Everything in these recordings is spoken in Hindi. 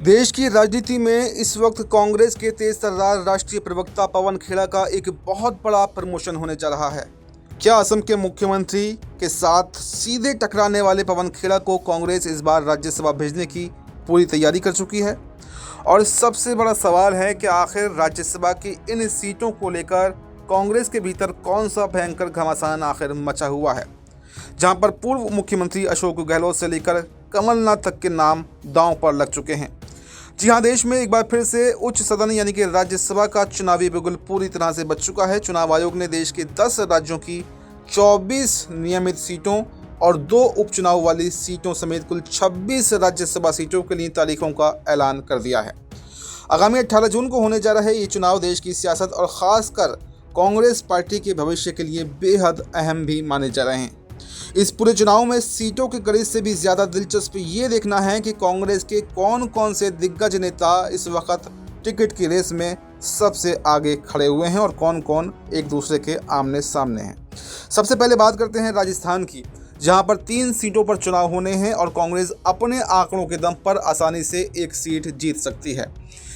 देश की राजनीति में इस वक्त कांग्रेस के तेज तर्रार राष्ट्रीय प्रवक्ता पवन खेड़ा का एक बहुत बड़ा प्रमोशन होने जा रहा है। क्या असम के मुख्यमंत्री के साथ सीधे टकराने वाले पवन खेड़ा को कांग्रेस इस बार राज्यसभा भेजने की पूरी तैयारी कर चुकी है? और सबसे बड़ा सवाल है कि आखिर राज्यसभा की इन सीटों को लेकर कांग्रेस के भीतर कौन सा भयंकर घमासान आखिर मचा हुआ है, जहां पर पूर्व मुख्यमंत्री अशोक गहलोत से लेकर कमलनाथ तक के नाम दांव पर लग चुके हैं। जी हां, देश में एक बार फिर से उच्च सदन यानी कि राज्यसभा का चुनावी बिगुल पूरी तरह से बच चुका है। चुनाव आयोग ने देश के 10 राज्यों की 24 नियमित सीटों और 2 उपचुनाव वाली सीटों समेत कुल 26 राज्यसभा सीटों के लिए तारीखों का ऐलान कर दिया है। आगामी 18 जून को होने जा रहे ये चुनाव देश की सियासत और ख़ासकर कांग्रेस पार्टी के भविष्य के लिए बेहद अहम भी माने जा रहे हैं। इस पूरे चुनाव में सीटों के गणित से भी ज़्यादा दिलचस्प ये देखना है कि कांग्रेस के कौन कौन से दिग्गज नेता इस वक्त टिकट की रेस में सबसे आगे खड़े हुए हैं और कौन कौन एक दूसरे के आमने सामने हैं। सबसे पहले बात करते हैं राजस्थान की, जहां पर 3 सीटों पर चुनाव होने हैं और कांग्रेस अपने आंकड़ों के दम पर आसानी से एक सीट जीत सकती है।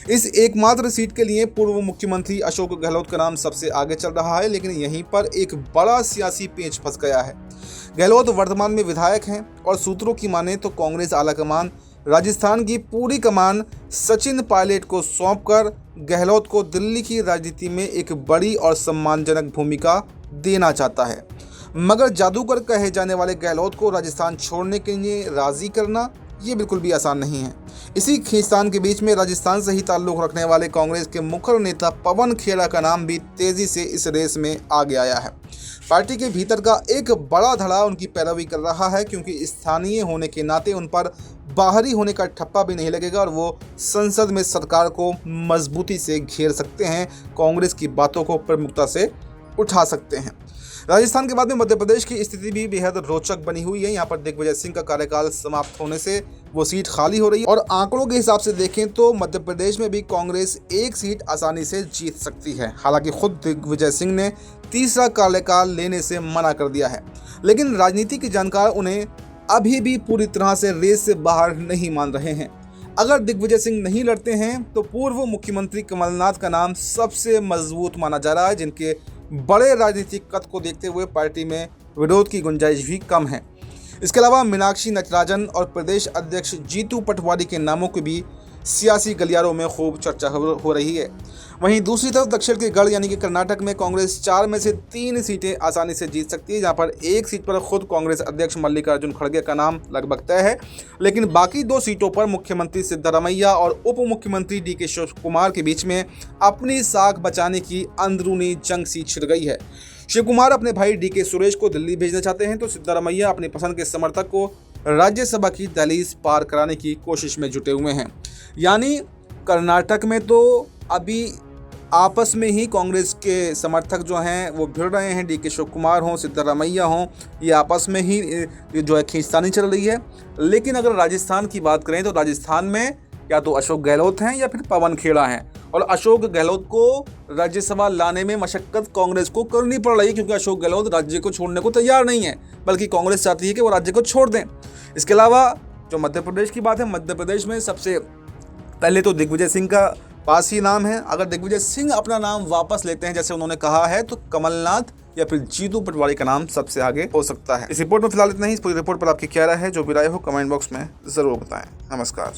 इस एकमात्र सीट के लिए पूर्व मुख्यमंत्री अशोक गहलोत का नाम सबसे आगे चल रहा है, लेकिन यहीं पर एक बड़ा सियासी पेंच फंस गया है। गहलोत वर्तमान में विधायक हैं और सूत्रों की माने तो कांग्रेस आलाकमान राजस्थान की पूरी कमान सचिन पायलट को सौंपकर गहलोत को दिल्ली की राजनीति में एक बड़ी और सम्मानजनक भूमिका देना चाहता है। मगर जादूगर कहे जाने वाले गहलोत को राजस्थान छोड़ने के लिए राजी करना ये बिल्कुल भी आसान नहीं है। इसी खींचतान के बीच में राजस्थान से ही ताल्लुक़ रखने वाले कांग्रेस के मुखर नेता पवन खेड़ा का नाम भी तेज़ी से इस रेस में आगे आया है। पार्टी के भीतर का एक बड़ा धड़ा उनकी पैरवी कर रहा है, क्योंकि स्थानीय होने के नाते उन पर बाहरी होने का ठप्पा भी नहीं लगेगा और वो संसद में सरकार को मजबूती से घेर सकते हैं, कांग्रेस की बातों को प्रमुखता से उठा सकते हैं। राजस्थान के बाद में मध्य प्रदेश की स्थिति भी बेहद रोचक बनी हुई है। यहाँ पर दिग्विजय सिंह का कार्यकाल समाप्त होने से वो सीट खाली हो रही है और आंकड़ों के हिसाब से देखें तो मध्य प्रदेश में भी कांग्रेस एक सीट आसानी से जीत सकती है। हालांकि खुद दिग्विजय सिंह ने तीसरा कार्यकाल लेने से मना कर दिया है, लेकिन राजनीति के जानकार उन्हें अभी भी पूरी तरह से रेस से बाहर नहीं मान रहे हैं। अगर दिग्विजय सिंह नहीं लड़ते हैं तो पूर्व मुख्यमंत्री कमलनाथ का नाम सबसे मजबूत माना जा रहा है, जिनके बड़े राजनीतिक कद को देखते हुए पार्टी में विरोध की गुंजाइश भी कम है। इसके अलावा मीनाक्षी नटराजन और प्रदेश अध्यक्ष जीतू पटवारी के नामों की भी सियासी गलियारों में खूब चर्चा हो रही है। वहीं दूसरी तरफ दक्षिण के गढ़ यानी कि कर्नाटक में कांग्रेस 4 में से 3 सीटें आसानी से जीत सकती है, जहां पर एक सीट पर खुद कांग्रेस अध्यक्ष मल्लिकार्जुन खड़गे का नाम लगभग तय है, लेकिन बाकी 2 सीटों पर मुख्यमंत्री सिद्धरामैया और उप मुख्यमंत्री डीके शिवकुमार के बीच में अपनी साख बचाने की अंदरूनी जंग सी छिड़ गई है। शिवकुमार अपने भाई डीके सुरेश को दिल्ली भेजना चाहते हैं तो सिद्धरामैया अपनी पसंद के समर्थक को राज्यसभा की दहलीज पार कराने की कोशिश में जुटे हुए हैं। यानी कर्नाटक में तो अभी आपस में ही कांग्रेस के समर्थक जो हैं वो भिड़ रहे हैं। डीके शिवकुमार हों, सिद्धरामैया हों, ये आपस में ही जो है खींचतानी चल रही है। लेकिन अगर राजस्थान की बात करें तो राजस्थान में या तो अशोक गहलोत हैं या फिर पवन खेड़ा हैं, और अशोक गहलोत को राज्यसभा लाने में मशक्कत कांग्रेस को करनी पड़ रही है, क्योंकि अशोक गहलोत राज्य को छोड़ने को तैयार नहीं है, बल्कि कांग्रेस चाहती है कि वो राज्य को छोड़ दें। इसके अलावा जो मध्य प्रदेश की बात है, मध्य प्रदेश में सबसे पहले तो दिग्विजय सिंह का पास ही नाम है। अगर दिग्विजय सिंह अपना नाम वापस लेते हैं जैसे उन्होंने कहा है, तो कमलनाथ या फिर जीतू पटवारी का नाम सबसे आगे हो सकता है। इस रिपोर्ट में फिलहाल इतना ही। इस पूरी रिपोर्ट पर आपकी क्या राय है? जो भी राय हो कमेंट बॉक्स में जरूर बताएं। नमस्कार।